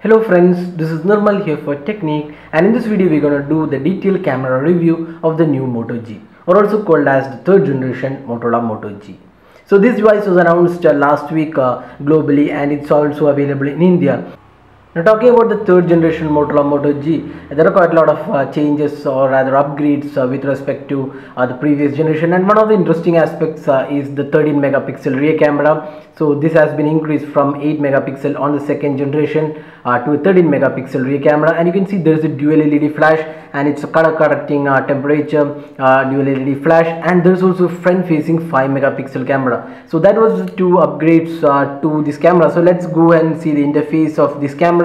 Hello friends, this is Nirmal here for Technique, and in this video we're going to do the detailed camera review of the new Moto G, or also called as the third generation Motorola Moto G. So this device was announced last week globally, and it's also available in India. Now talking about the third generation Motorola Moto G, there are quite a lot of changes or rather upgrades with respect to the previous generation, and one of the interesting aspects is the 13 megapixel rear camera. So this has been increased from 8 megapixel on the second generation to a 13 megapixel rear camera, and you can see there is a dual LED flash, and it's a color correcting temperature dual LED flash, and there's also front facing 5 megapixel camera. So that was the two upgrades to this camera. So let's go and see the interface of this camera.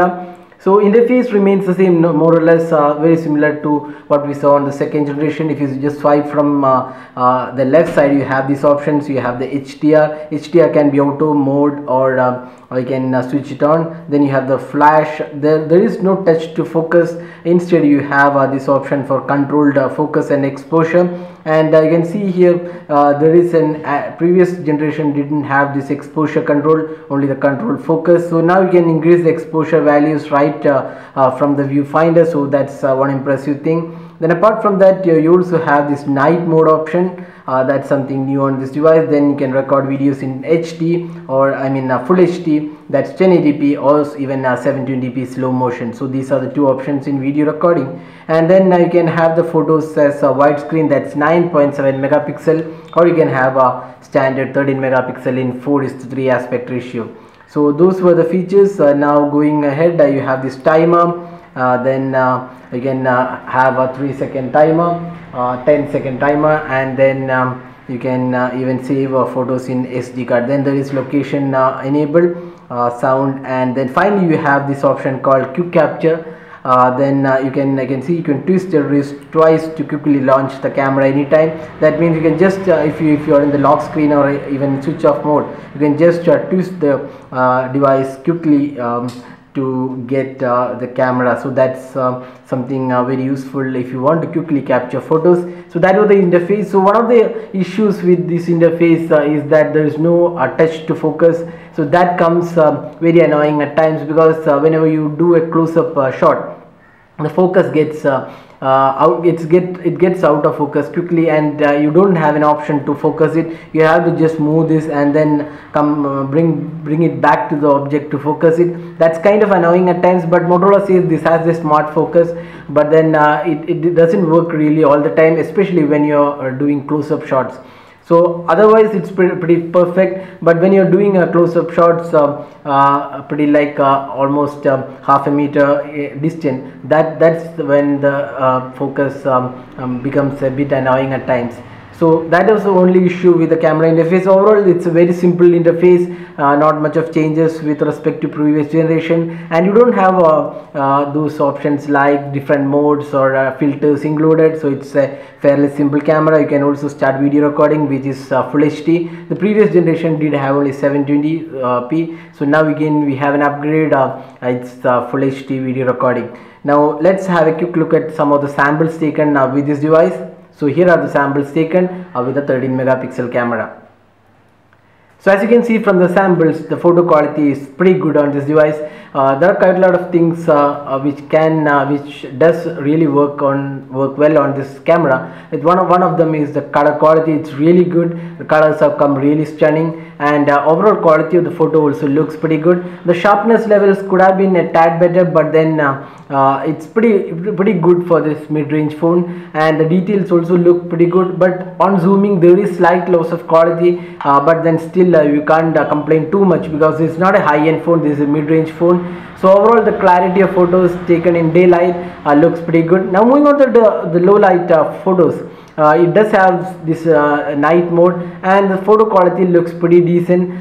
So interface remains the same, more or less very similar to what we saw on the second generation. If you just swipe from the left side, you have these options. You have the HDR. HDR can be auto mode, or you can switch it on. Then you have the flash. There is no touch to focus. Instead you have this option for controlled focus and exposure. And you can see here there is an previous generation didn't have this exposure control, only the control focus. So now you can increase the exposure values right from the viewfinder. So that's one impressive thing. Then apart from that, you also have this night mode option. That's something new on this device. Then you can record videos in HD, or full HD, that's 1080p, or even 720p slow motion. So these are the two options in video recording. And then you can have the photos as a widescreen, that's 9.7 megapixel, or you can have a standard 13 megapixel in 4:3 aspect ratio. So those were the features. Now going ahead, you have this timer. Then you can have a 3-second timer, 10-second timer, and then you can even save photos in SD card. Then there is location enabled, sound, and then finally you have this option called quick capture. Then you can twist your wrist twice to quickly launch the camera anytime. That means you can just if you are in the lock screen or even switch off mode, you can just twist the device quickly to get the camera. So that's something very useful if you want to quickly capture photos. So that was the interface. So one of the issues with this interface is that there is no touch to focus. So that comes very annoying at times, because whenever you do a close-up shot, the focus gets it gets out of focus quickly, and you don't have an option to focus it. You have to just move this and then bring it back to the object to focus it. That's kind of annoying at times, but Motorola says this has the smart focus, but then it doesn't work really all the time, especially when you're doing close-up shots. So otherwise it's pretty perfect, but when you're doing close-up shots pretty like almost half a meter distant, that's when the focus becomes a bit annoying at times. So that is the only issue with the camera interface. Overall it's a very simple interface, not much of changes with respect to previous generation, and you don't have those options like different modes or filters included. So it's a fairly simple camera. You can also start video recording, which is full HD. The previous generation did have only 720p. So now again we have an upgrade. It's full HD video recording. Now let's have a quick look at some of the samples taken with this device. So here are the samples taken with a 13 megapixel camera. So as you can see from the samples, the photo quality is pretty good on this device. There are quite a lot of things which does really work well on this camera. One of them is the color quality. It's really good. The colors have come really stunning, and overall quality of the photo also looks pretty good. The sharpness levels could have been a tad better, but then it's pretty good for this mid-range phone, and the details also look pretty good. But on zooming there is slight loss of quality, but then still you can't complain too much, because it's not a high-end phone, this is a mid-range phone. So overall the clarity of photos taken in daylight looks pretty good. Now moving on to the low light photos, it does have this night mode, and the photo quality looks pretty decent.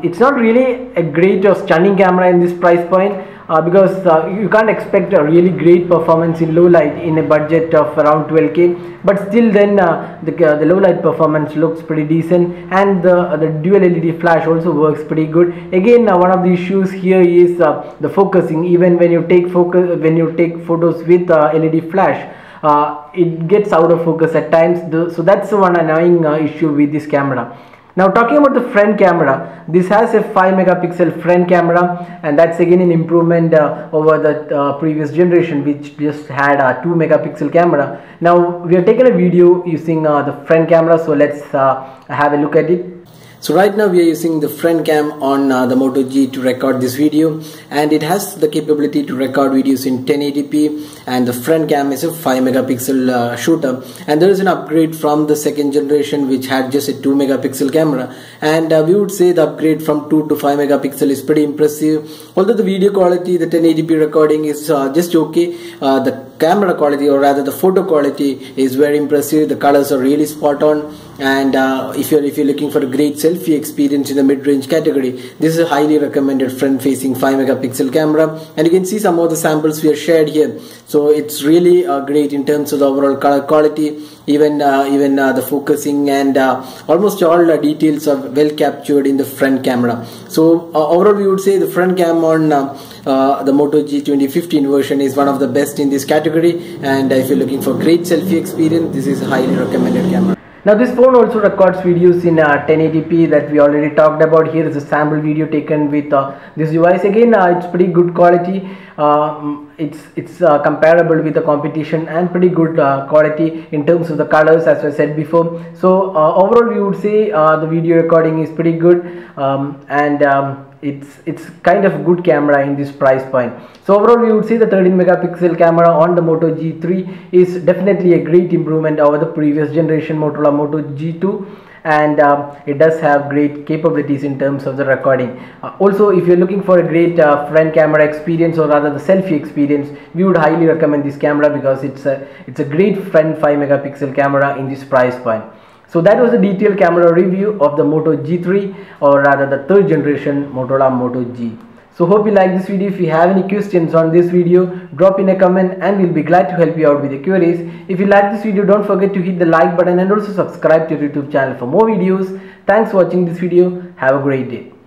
It's not really a great or stunning camera in this price point, because you can't expect a really great performance in low light in a budget of around 12K, but still then the low light performance looks pretty decent, and the dual LED flash also works pretty good. Again, one of the issues here is the focusing. Even when you take photos with LED flash, it gets out of focus at times. So that's one annoying issue with this camera. Now talking about the front camera, this has a 5 megapixel front camera, and that's again an improvement over the previous generation, which just had a 2 megapixel camera. Now we have taken a video using the front camera, so let's have a look at it. So right now we are using the front cam on the Moto G to record this video, and it has the capability to record videos in 1080p, and the front cam is a 5 megapixel shooter, and there is an upgrade from the second generation which had just a 2 megapixel camera, and we would say the upgrade from 2 to 5 megapixel is pretty impressive. Although the video quality, the 1080p recording is just okay, the camera quality, or rather the photo quality, is very impressive. The colors are really spot on, and if you're looking for a great selfie experience in the mid-range category, this is a highly recommended front-facing 5 megapixel camera, and you can see some of the samples we have shared here. So it's really great in terms of the overall color quality, even the focusing, and almost all the details are well captured in the front camera. So overall we would say the front cam on the Moto G 2015 version is one of the best in this category, and if you're looking for great selfie experience, this is a highly recommended camera. Now this phone also records videos in 1080p that we already talked about. Here is a sample video taken with this device. Again, it's pretty good quality. It's comparable with the competition, and pretty good quality in terms of the colors, as I said before. So overall we would say the video recording is pretty good, and it's kind of good camera in this price point. So overall we would say the 13 megapixel camera on the Moto G3 is definitely a great improvement over the previous generation Motorola Moto G2, and it does have great capabilities in terms of the recording. Also, if you're looking for a great front camera experience, or rather the selfie experience, we would highly recommend this camera, because it's a great front 5 megapixel camera in this price point. So that was the detailed camera review of the Moto G3, or rather the third generation Motorola Moto G. So hope you like this video. If you have any questions on this video, drop in a comment and we'll be glad to help you out with your queries. If you like this video, don't forget to hit the like button and also subscribe to the YouTube channel for more videos. Thanks for watching this video. Have a great day.